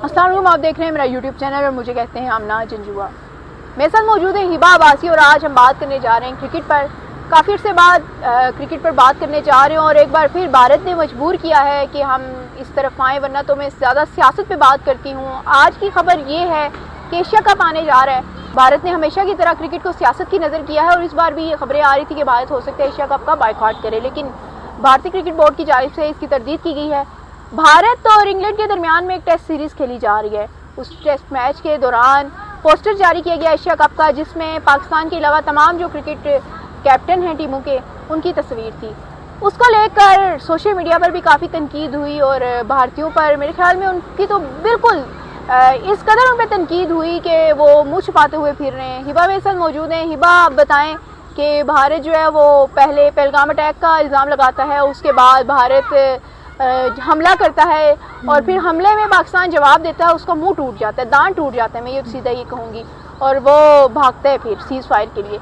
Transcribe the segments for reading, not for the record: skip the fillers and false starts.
अस्सलाम वालेकुम, आप देख रहे हैं मेरा यूट्यूब चैनल और मुझे कहते हैं आमना जंजुआ। मेरे साथ मौजूद है हिबा अब्बासी और आज हम बात करने जा रहे हैं क्रिकेट पर। काफ़ी अर्से बाद क्रिकेट पर बात करने जा रहे हैं और एक बार फिर भारत ने मजबूर किया है कि हम इस तरफ आएँ, वरना तो मैं ज़्यादा सियासत पे बात करती हूँ। आज की खबर ये है कि एशिया कप आने जा रहा है। भारत ने हमेशा की तरह क्रिकेट को सियासत की नज़र किया है और इस बार भी ये खबरें आ रही थी कि भारत हो सकता है एशिया कप का बायकॉट करे, लेकिन भारतीय क्रिकेट बोर्ड की जानिब से इसकी तरदीद की गई है। भारत और इंग्लैंड के दरमियान में एक टेस्ट सीरीज़ खेली जा रही है। उस टेस्ट मैच के दौरान पोस्टर जारी किया गया एशिया कप का, जिसमें पाकिस्तान के अलावा तमाम जो क्रिकेट कैप्टन हैं टीमों के, उनकी तस्वीर थी। उसको लेकर सोशल मीडिया पर भी काफ़ी तनकीद हुई और भारतीयों पर मेरे ख्याल में उनकी तो बिल्कुल इस कदर उन पर तनकीद हुई कि वो मुँह छुपाते हुए फिर रहे हैं। हिबा मेरे साथ मौजूद हैं। हिबा, आप बताएं कि भारत जो है वो पहले पहलगाम अटैक का इल्ज़ाम लगाता है, उसके बाद भारत हमला करता है और फिर हमले में पाकिस्तान जवाब देता है, उसका मुंह टूट जाता है, दांत टूट जाता है, मैं ये सीधा ये कहूँगी, और वो भागता है फिर सीज़ फायर के लिए।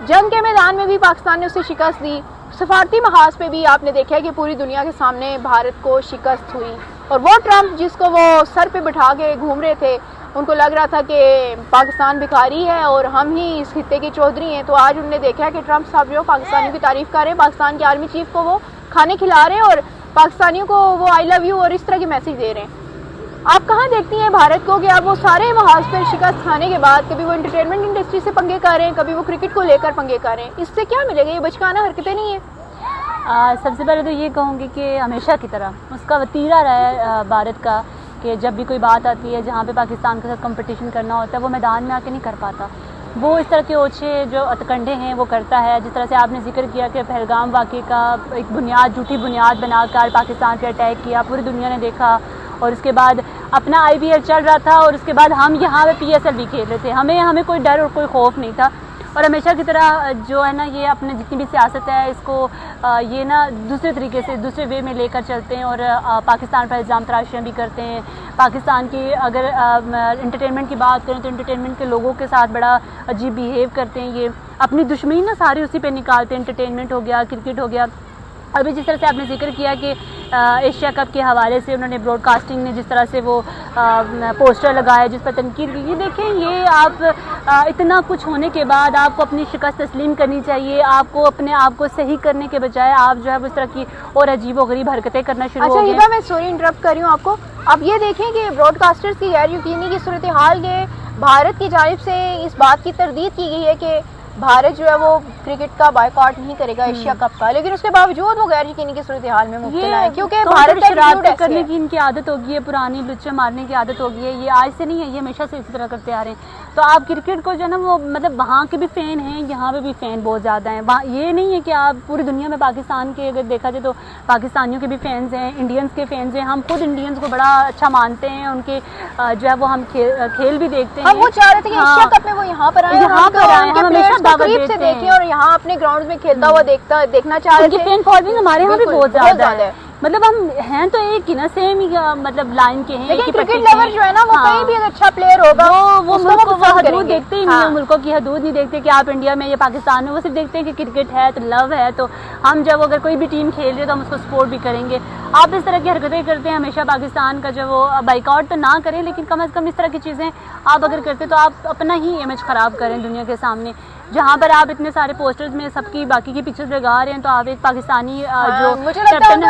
जंग के मैदान में भी पाकिस्तान ने उसे शिकस्त दी। सफारती महाज पे भी आपने देखा है कि पूरी दुनिया के सामने भारत को शिकस्त हुई। और वो ट्रंप जिसको वो सर पे बिठा के घूम रहे थे, उनको लग रहा था कि पाकिस्तान भिखारी है और हम ही इस खित्ते के चौधरी हैं, तो आज उन्होंने देखा है कि ट्रंप साहब जो पाकिस्तानियों की तारीफ़ कर रहे हैं, पाकिस्तान के आर्मी चीफ को वो खाने खिला रहे हैं और पाकिस्तानियों को वो आई लव यू और इस तरह के मैसेज दे रहे हैं। आप कहाँ देखती हैं भारत को कि आप वो सारे महाज पर शिकस्त खाने के बाद कभी वो एंटरटेनमेंट इंडस्ट्री से पंगे कर रहे हैं, कभी वो क्रिकेट को लेकर पंगे कर रहे हैं, इससे क्या मिलेगा? ये बचकाना हरकतें नहीं है। सबसे पहले तो ये कहूँगी कि हमेशा की तरह उसका वतीरा रहा है भारत का कि जब भी कोई बात आती है जहाँ पे पाकिस्तान के साथ कंपटीशन करना होता है, वो मैदान में आके नहीं कर पाता। वो इस तरह के ओछे जो अतकंडे हैं वो करता है। जिस तरह से आपने जिक्र किया कि पहलगाम वाक़े का एक बुनियाद, झूठी बुनियाद बनाकर पाकिस्तान पे अटैक किया, पूरी दुनिया ने देखा, और उसके बाद अपना IPL चल रहा था और उसके बाद हम यहाँ पे PSL भी खेल रहे थे। हमें कोई डर और कोई खौफ नहीं था। और हमेशा की तरह जो है ना, ये अपने जितनी भी सियासत है इसको ये ना दूसरे तरीके से, दूसरे वे में लेकर चलते हैं और पाकिस्तान पर इल्ज़ाम तराशियाँ भी करते हैं। पाकिस्तान की अगर एंटरटेनमेंट की बात करें तो एंटरटेनमेंट के लोगों के साथ बड़ा अजीब बिहेव करते हैं। ये अपनी दुश्मनी ना सारी उसी पे निकालते हैं। एंटरटेनमेंट हो गया, क्रिकेट हो गया। अभी जिस तरह से आपने जिक्र किया कि एशिया कप के हवाले से उन्होंने ब्रॉडकास्टिंग ने जिस तरह से वो पोस्टर लगाए जिस पर तनकीद की, ये देखें, ये आप इतना कुछ होने के बाद आपको अपनी शिकस्त तस्लीम करनी चाहिए। आपको अपने आप को सही करने के बजाय आप जो है वो इस तरह की और अजीब व गरीब हरकतें करना शुरू हो गए। अच्छा हिबा, मैं सॉरी इंटरप्ट कर रही हूँ आपको। आप ये देखें कि ब्रॉडकास्टर्स की गैर यकीनी की सूरत हाल के भारत की जानिब से इस बात की तरदीद की गई है कि भारत जो है वो क्रिकेट का बायकॉट नहीं करेगा एशिया कप का, लेकिन उसके बावजूद वो गैर यकीनी की सूरत हाल में मुब्तला है, क्योंकि भारत शरारत करने की इनकी आदत होगी है, पुरानी लुच्चे मारने की आदत होगी है। ये आज से नहीं है, ये हमेशा से इसी तरह करते आ रहे हैं। तो आप क्रिकेट को जो है ना वो मतलब वहाँ के भी फ़ैन हैं, यहाँ पे भी फ़ैन बहुत ज़्यादा हैं। वहाँ ये नहीं है कि आप पूरी दुनिया में पाकिस्तान के अगर देखा जाए तो पाकिस्तानियों के भी फैंस हैं, इंडियंस के फैंस हैं। हम खुद इंडियंस को बड़ा अच्छा मानते हैं, उनके जो है वो हम खेल भी देखते हैं। हम वो चाह रहे थे कि एशिया कप में वो यहाँ पर आए, हम हमेशा दावत देते हैं और यहाँ अपने ग्राउंड में खेलता हुआ देखना चाह रहे थे। फैन फॉलोइंग हमारे यहाँ भी बहुत ज़्यादा है। मतलब हम हैं तो एक ही ना, सेम ही मतलब लाइन के हैं, लेकिन क्रिकेट लवर जो है ना वो कहीं भी अच्छा प्लेयर होगा वो मुल्क को हदूद देखते ही नहीं है, मुल्कों की हदूद नहीं देखते कि आप इंडिया में या पाकिस्तान में, वो सिर्फ देखते हैं कि क्रिकेट है तो लव है, तो हम जब अगर कोई भी टीम खेल रही है तो हम उसको सपोर्ट भी करेंगे। आप इस तरह की हरकतें करते हैं हमेशा। पाकिस्तान का जो वो बाइकआउट तो ना करें, लेकिन कम से कम इस तरह की चीज़ें आप अगर करते तो आप अपना ही इमेज ख़राब करें दुनिया के सामने। जहाँ पर आप इतने सारे पोस्टर्स में सबकी बाकी की पिक्चर्स लगा रहे हैं, तो आप एक पाकिस्तानी जो कैप्टन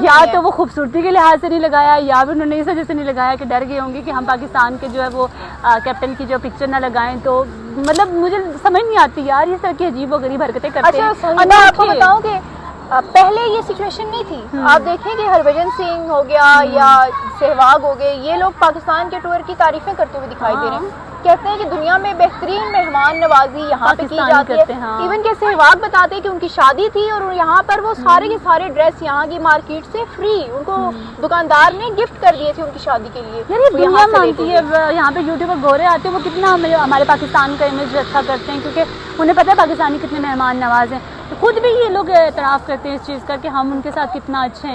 या तो वो खूबसूरती के लिहाज से नहीं लगाया या फिर उन्होंने इस वजह से नहीं लगाया कि डर गए होंगे कि हम पाकिस्तान के जो है वो कैप्टन की जो पिक्चर ना लगाएं। तो मतलब मुझे समझ नहीं आती यार, इस तरह की अजीब व गरीब हरकतें करते हैं। मैं आपको बताऊं कि पहले ये सिचुएशन नहीं थी। आप देखें कि हरभजन सिंह हो गया या सहवाग हो गए, ये लोग पाकिस्तान के टूर की तारीफें करते हुए दिखाई दे रहे हैं। कहते हैं कि दुनिया में बेहतरीन मेहमान नवाजी यहाँ पे की जाती है। इवन के सहवाग बताते हैं कि उनकी शादी थी और यहाँ पर वो सारे के सारे ड्रेस यहाँ की मार्केट से फ्री उनको दुकानदार ने गिफ्ट कर दिए थे उनकी शादी के लिए। यार ये दुनिया मानती है। यहाँ पे यूट्यूबर गोरे आते हैं, वो कितना हमारे पाकिस्तान का इमेज अच्छा करते हैं, क्योंकि उन्हें पता है पाकिस्तानी कितने मेहमान नवाज हैं। तो खुद भी ये लोग एतराफ़ करते हैं इस चीज़ का कि हम उनके साथ कितना अच्छे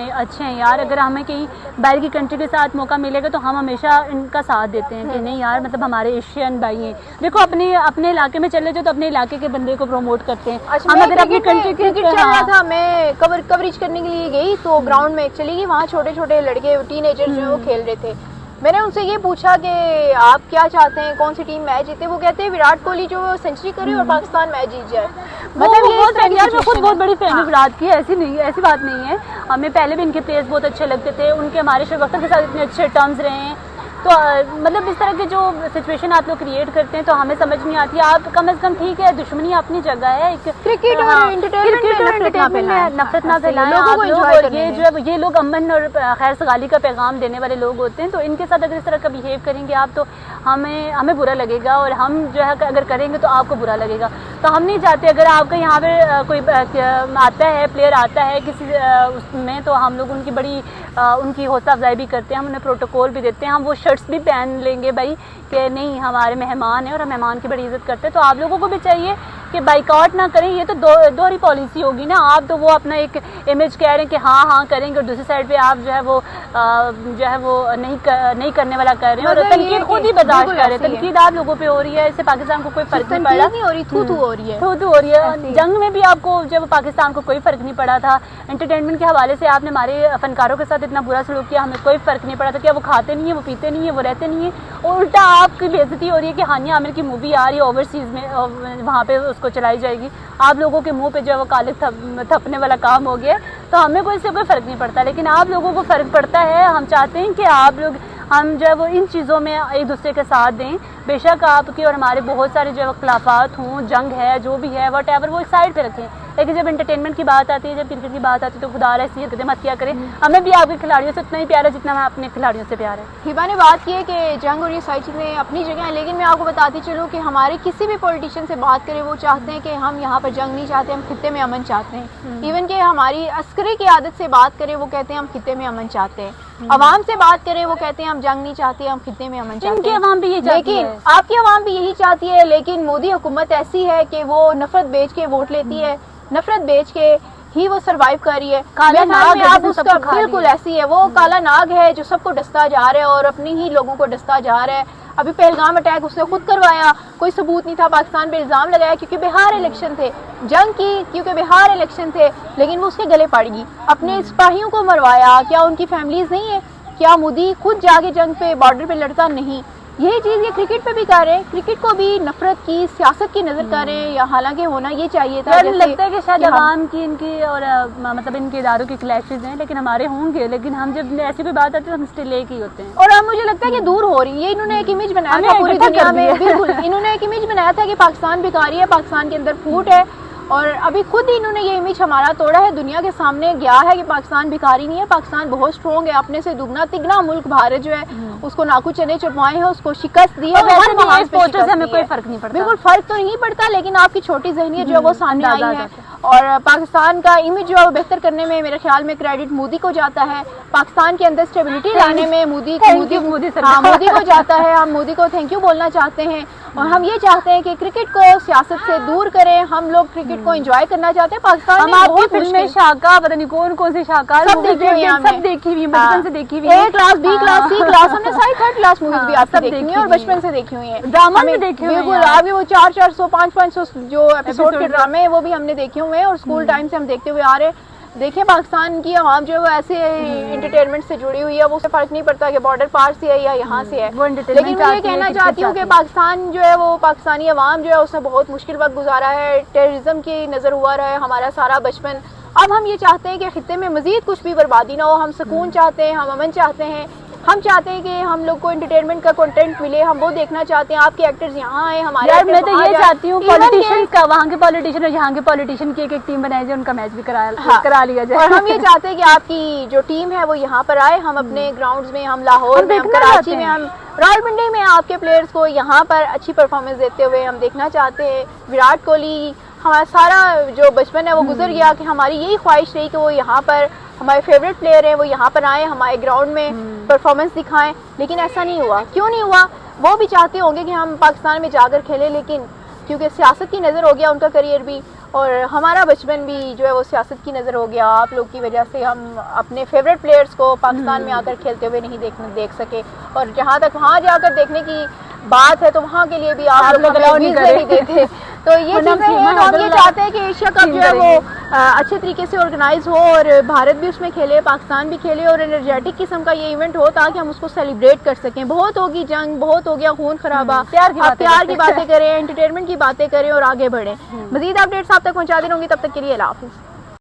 हैं यार। अगर हमें कहीं बाहर की कंट्री के साथ मौका मिलेगा तो हम हमेशा इनका साथ देते हैं कि नहीं यार, मतलब हमारे एशियन भाई हैं। देखो अपने इलाके में चले जाओ तो अपने इलाके के बंदे को प्रमोट करते हैं। हम अगर अपनी कंट्री क्रिकेट चल रहा था, मैं कवरेज करने के लिए गई तो ग्राउंड में चली गई, वहाँ छोटे छोटे लड़के टीनेजर जो है वो खेल रहे थे। मैंने उनसे ये पूछा कि आप क्या चाहते हैं, कौन सी टीम मैच जीते। वो कहते हैं विराट कोहली जो सेंचुरी करे और पाकिस्तान मैच जीत जाए। मतलब ये इस तरह की यार मैं खुद situation बहुत है। बड़ी फैन हूँ हाँ। विराट की, ऐसी नहीं, ऐसी बात नहीं है। हमें पहले भी इनके प्लेयर्स बहुत अच्छे लगते थे, उनके हमारे शोएब अख्तर के साथ इतने अच्छे टर्म्स रहे हैं। तो मतलब इस तरह के जो सिचुएशन आप लोग क्रिएट करते हैं तो हमें समझ नहीं आती। आप कम से कम ठीक है, दुश्मनी अपनी जगह है, एक क्रिकेट और एंटरटेनमेंट में नफरत ना फैलाएं लोगों को आप लोग। enjoy और करने ये में। जो है ये लोग अमन और खैर सगाली का पैगाम देने वाले लोग होते हैं, तो इनके साथ अगर इस तरह का बिहेव करेंगे आप तो हमें बुरा लगेगा, और हम जो है अगर करेंगे तो आपको बुरा लगेगा। तो हम नहीं चाहते, अगर आपका यहाँ पे कोई आता है, प्लेयर आता है किसी उसमें, तो हम लोग उनकी बड़ी उनकी हौसला अफजाई भी करते हैं, हम उन्हें प्रोटोकॉल भी देते हैं, हम वो शर्ट्स भी पहन लेंगे भाई कि नहीं हमारे मेहमान हैं और हम मेहमान की बड़ी इज्जत करते हैं। तो आप लोगों को भी चाहिए कि बाइकआउट ना करें, ये तो दोहरी पॉलिसी होगी ना। आप तो वो अपना एक इमेज कह रहे हैं कि हाँ करेंगे, और दूसरी साइड पे आप जो है वो नहीं करने वाला कर रहे हैं, और तनकीद खुद ही बर्दाश्त कर रहे हैं। तनकीद आप लोगों पे हो रही है, इससे पाकिस्तान को कोई फर्क नहीं पड़ा, नहीं हो रही, थू हो रही है, थू हो रही है। जंग में भी आपको जब पाकिस्तान को कोई फर्क नहीं पड़ा था, एंटरटेनमेंट के हवाले से आपने हमारे फनकारों के साथ इतना बुरा सलूक किया, हमें कोई फर्क नहीं पड़ा था। क्या वो खाते नहीं है, वो पीते नहीं है, वो रहते नहीं है, और उल्टा आपकी बेइज्जती हो रही है कि हानिया आमिर की मूवी आ रही है ओवरसीज में, वहाँ पे उसको चलाई जाएगी। आप लोगों के मुंह पे जो है वो काले थपने वाला काम हो गया। तो हमें कोई इससे कोई फ़र्क नहीं पड़ता, लेकिन आप लोगों को फ़र्क पड़ता है। हम चाहते हैं कि आप लोग हम जो है वो इन चीज़ों में एक दूसरे के साथ दें। बेशक आपके और हमारे बहुत सारे जो है खिलाफात हों, जंग है, जो भी है, वट एवर, वो साइड पे रखें, लेकिन जब एंटरटेनमेंट की बात आती है, जब क्रिकेट की बात आती है, तो खुदा ऐसी हरकतें मत किया करें। हमें भी आपके खिलाड़ियों से उतना ही प्यार है जितना हमें अपने खिलाड़ियों से प्यार है। हिबा ने बात की है कि जंग और ये सारी चीज़ें अपनी जगह हैं, लेकिन मैं आपको बताती चलूँ कि हमारे किसी भी पॉलिटिशियन से बात करें, वो चाहते हैं कि हम यहाँ पर जंग नहीं चाहते, हम खित्ते में अमन चाहते हैं। इवन कि हमारी अस्करी की आदत से बात करें, वो कहते हैं हम खित्ते में अमन चाहते हैं। अवाम से बात करें, वो कहते हैं हम जंग नहीं चाहते, हम खित्ते में अमन चाहते हैं। अवाम भी यही चाहती है, लेकिन आपकी अवाम भी यही चाहती है, लेकिन मोदी हुकूमत ऐसी है कि वो नफरत बेच के वोट लेती है, नफरत बेच के ही वो सरवाइव कर रही है। काला नाग है, आप उसका बिल्कुल ऐसी है, वो काला नाग है जो सबको डसता जा रहा है और अपने ही लोगों को डसता जा रहा है। अभी पहलगाम अटैक उसने खुद करवाया, कोई सबूत नहीं था, पाकिस्तान पे इल्जाम लगाया क्योंकि बिहार इलेक्शन थे, जंग की क्योंकि बिहार इलेक्शन थे, लेकिन वो उसके गले पड़ गई। अपने सिपाहियों को मरवाया, क्या उनकी फैमिलीज नहीं है? क्या मोदी खुद जाके जंग पे बॉर्डर पे लड़ता नहीं? यही चीज़ ये क्रिकेट पे भी कर रहे हैं, क्रिकेट को भी नफरत की, सियासत की नजर कर रहे हैं, या हालांकि होना ये चाहिए था। लगता है कि शायद अवाम की इनकी और मतलब इनके इदारों की क्लैशेज हैं, लेकिन हमारे होंगे, लेकिन हम जब ऐसी कोई बात आती है तो हम स्टिल एक ही होते हैं। और अब मुझे लगता है कि दूर हो रही है। इन्होंने एक इमेज बनाया था पूरी दुनिया में, बिल्कुल इन्होंने एक इमेज बनाया था कि पाकिस्तान भिखारी है, पाकिस्तान के अंदर फूट है, और अभी खुद ही इन्होंने ये इमेज हमारा तोड़ा है, दुनिया के सामने गया है कि पाकिस्तान भिखारी नहीं है, पाकिस्तान बहुत स्ट्रॉन्ग है, अपने से दुगना तिगना मुल्क भारत जो है उसको नाकू चने चुपवाए हैं, उसको शिकस्त दी है। हमें कोई फर्क नहीं पड़ता, बिल्कुल फर्क तो नहीं पड़ता, लेकिन आपकी छोटी ज़हनियत जो है वो सामने आई है। और पाकिस्तान का इमेज जो है बेहतर करने में मेरे ख्याल में क्रेडिट मोदी को जाता है, पाकिस्तान के अंदर स्टेबिलिटी लाने में मोदी को जाता है। हम मोदी को थैंक यू बोलना चाहते हैं, और हम ये चाहते हैं कि क्रिकेट को सियासत से दूर करें। हम लोग क्रिकेट को एंजॉय करना चाहते हैं। पाकिस्तान हम आपकी फिल्म में शाका, पता नहीं कौन सी शाका, सब देखी हुई, बचपन से देखी हुई, A class, B class, C class, हमने सारी थर्ड क्लास मूवीज भी आपसे देखी हुई है और बचपन से देखी हुई है। ड्रामा भी देखे हुए हैं, बिल्कुल आगे वो 400 500 जो एपिसोड के ड्रामे हैं वो भी हमने देखे हुए हैं, और स्कूल टाइम से हम देखते हुए आ रहे हैं। देखिए पाकिस्तान की आवाम जो है वो ऐसे एंटरटेनमेंट से जुड़ी हुई है, वो उससे फर्क नहीं पड़ता कि बॉर्डर पार से है या यहाँ से है। लेकिन मैं ये कहना चाहती हूँ कि पाकिस्तान जो है वो पाकिस्तानी आवाम जो है उसने बहुत मुश्किल वक्त गुजारा है, टेररिज्म की नजर हुआ रहा है हमारा सारा बचपन। अब हम ये चाहते हैं कि खित्ते में मजीद कुछ भी बर्बादी ना हो, हम सुकून चाहते हैं, हम अमन चाहते हैं, हम चाहते हैं कि हम लोग को एंटरटेनमेंट का कंटेंट मिले, हम वो देखना चाहते हैं। आपके एक्टर्स यहाँ आए, हमारे यार मैं तो ये चाहती हूँ पॉलिटिशियन का, वहाँ के पॉलिटिशियन और यहाँ के पॉलिटिशियन की एक टीम बनाई जाए, उनका मैच भी करा लिया जाए। और हम ये चाहते हैं कि आपकी जो टीम है वो यहाँ पर आए, हम अपने ग्राउंड्स में, हम लाहौर में, हम कराची में, हम रावलपिंडी में आपके प्लेयर्स को यहाँ पर अच्छी परफॉर्मेंस देते हुए हम देखना चाहते हैं। विराट कोहली, हमारा सारा जो बचपन है वो गुजर गया कि हमारी यही ख्वाहिश रही कि वो यहाँ पर, हमारे फेवरेट प्लेयर हैं वो यहाँ पर आए, हमारे ग्राउंड में परफॉर्मेंस दिखाएं, लेकिन ऐसा नहीं हुआ। क्यों नहीं हुआ? वो भी चाहते होंगे कि हम पाकिस्तान में जाकर खेलें, लेकिन क्योंकि सियासत की नज़र हो गया उनका करियर भी, और हमारा बचपन भी जो है वो सियासत की नज़र हो गया। आप लोग की वजह से हम अपने फेवरेट प्लेयर्स को पाकिस्तान में आकर खेलते हुए नहीं देख सके, और जहाँ तक वहाँ जाकर देखने की बात है तो वहाँ के लिए भी आप लोग वीज़ा नहीं देते। तो ये चीज़ें हैं, हम ये चाहते हैं कि एशिया कप जो है वो अच्छे तरीके से ऑर्गेनाइज हो और भारत भी उसमें खेले, पाकिस्तान भी खेले और एनर्जेटिक किस्म का ये इवेंट हो ताकि हम उसको सेलिब्रेट कर सकें। बहुत होगी जंग, बहुत हो गया खून खराबा, प्यार की बातें करें, एंटरटेनमेंट की बातें करें और आगे बढ़ें। मजीद अपडेट्स आप तक पहुंचाते रहूंगी, तब तक के लिए अल्लाह हाफिज़।